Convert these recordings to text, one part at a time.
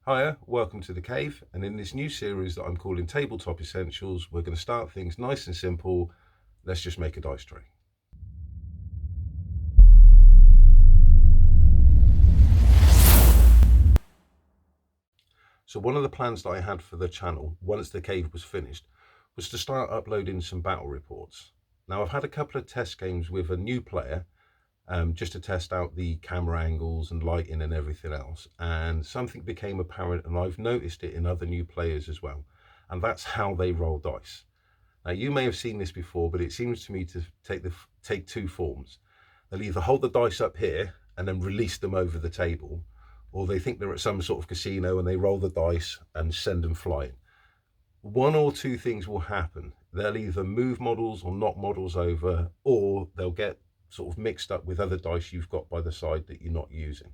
Hiya, welcome to the cave, and in this new series that I'm calling Tabletop Essentials, we're going to start things nice and simple. Let's just make a dice tray. So one of the plans that I had for the channel, once the cave was finished, was to start uploading some battle reports. Now I've had a couple of test games with a new player, just to test out the camera angles and lighting and everything else, and something became apparent, and I've noticed it in other new players as well, and that's how they roll dice. Now you may have seen this before, but it seems to me to take two forms. They'll either hold the dice up here and then release them over the table, or they think they're at some sort of casino and they roll the dice and send them flying. One or two things will happen. They'll either move models or knock models over, or they'll get sort of mixed up with other dice you've got by the side that you're not using.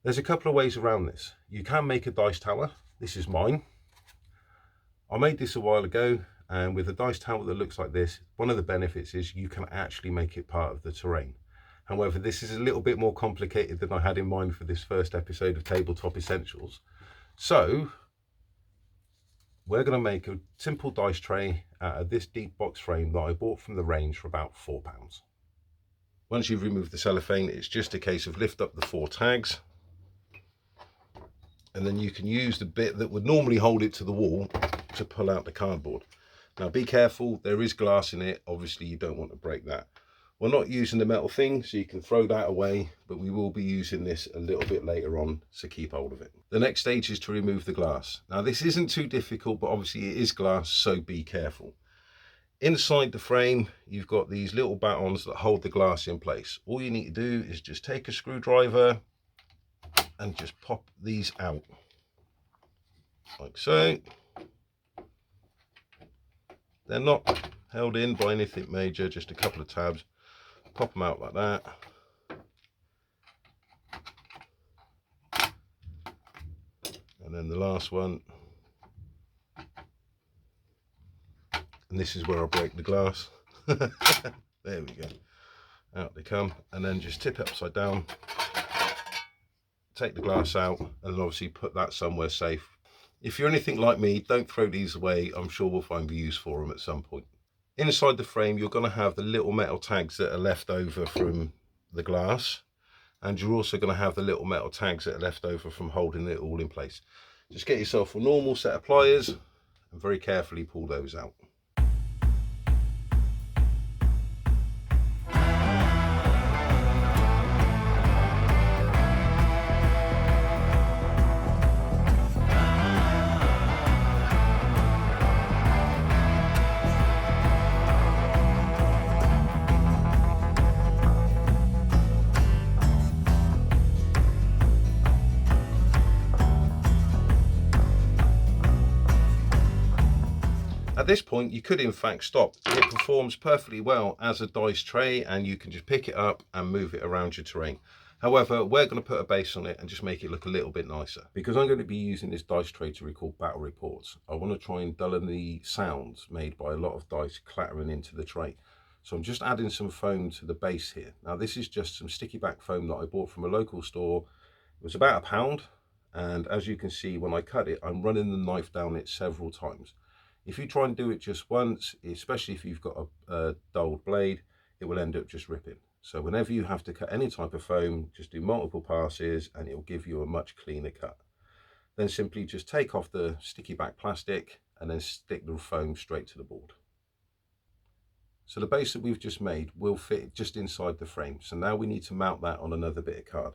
There's a couple of ways around this. You can make a dice tower. This is mine. I made this a while ago, and with a dice tower that looks like this, one of the benefits is you can actually make it part of the terrain. However, this is a little bit more complicated than I had in mind for this first episode of Tabletop Essentials. So we're going to make a simple dice tray out of this deep box frame that I bought from the range for about £4. Once you've removed the cellophane, it's just a case of lift up the 4 tags, and then you can use the bit that would normally hold it to the wall to pull out the cardboard. Now be careful, there is glass in it, obviously you don't want to break that. We're not using the metal thing, so you can throw that away, but we will be using this a little bit later on, so keep hold of it. The next stage is to remove the glass. Now this isn't too difficult, but obviously it is glass, so be careful. Inside the frame, you've got these little batons that hold the glass in place. All you need to do is just take a screwdriver and just pop these out, like so. They're not held in by anything major, just a couple of tabs. Pop them out like that. And then the last one. And this is where I break the glass. There we go. Out they come. And then just tip it upside down. Take the glass out, and then obviously put that somewhere safe. If you're anything like me, don't throw these away. I'm sure we'll find a use for them at some point. Inside the frame, you're going to have the little metal tags that are left over from the glass, and you're also going to have the little metal tags that are left over from holding it all in place. Just get yourself a normal set of pliers and very carefully pull those out. At this point, you could in fact stop. It performs perfectly well as a dice tray, and you can just pick it up and move it around your terrain. However, we're going to put a base on it and just make it look a little bit nicer. Because I'm going to be using this dice tray to record battle reports, I want to try and dull the sounds made by a lot of dice clattering into the tray. So I'm just adding some foam to the base here. Now this is just some sticky back foam that I bought from a local store. It was about £1, and as you can see, when I cut it, I'm running the knife down it several times. If you try and do it just once, especially if you've got a dulled blade, it will end up just ripping. So whenever you have to cut any type of foam, just do multiple passes and it will give you a much cleaner cut. Then simply just take off the sticky back plastic and then stick the foam straight to the board. So the base that we've just made will fit just inside the frame. So now we need to mount that on another bit of card.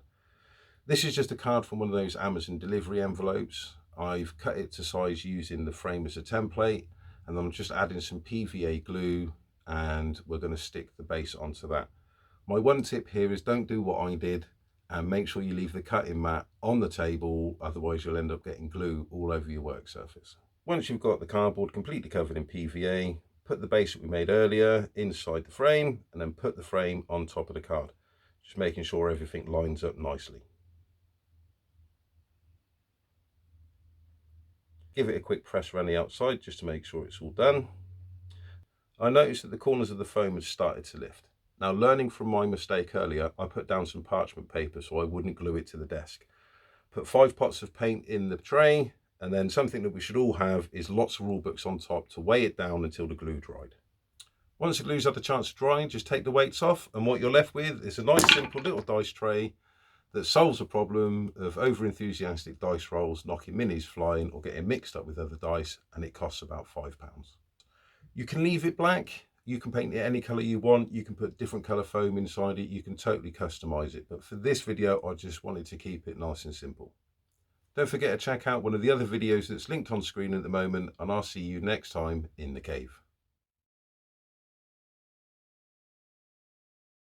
This is just a card from one of those Amazon delivery envelopes. I've cut it to size using the frame as a template, and I'm just adding some PVA glue, and we're going to stick the base onto that. My one tip here is don't do what I did and make sure you leave the cutting mat on the table, otherwise you'll end up getting glue all over your work surface. Once you've got the cardboard completely covered in PVA, put the base that we made earlier inside the frame, and then put the frame on top of the card, just making sure everything lines up nicely. Give it a quick press around the outside just to make sure it's all done. I noticed that the corners of the foam had started to lift. Now, learning from my mistake earlier, I put down some parchment paper so I wouldn't glue it to the desk. Put 5 pots of paint in the tray, and then something that we should all have is lots of rule books on top to weigh it down until the glue dried. Once the glue's had the chance of drying, just take the weights off, and what you're left with is a nice simple little dice tray that solves the problem of over-enthusiastic dice rolls knocking minis flying or getting mixed up with other dice, and it costs about £5. You can leave it black, you can paint it any colour you want, you can put different colour foam inside it, you can totally customise it, but for this video I just wanted to keep it nice and simple. Don't forget to check out one of the other videos that's linked on screen at the moment, and I'll see you next time in the cave.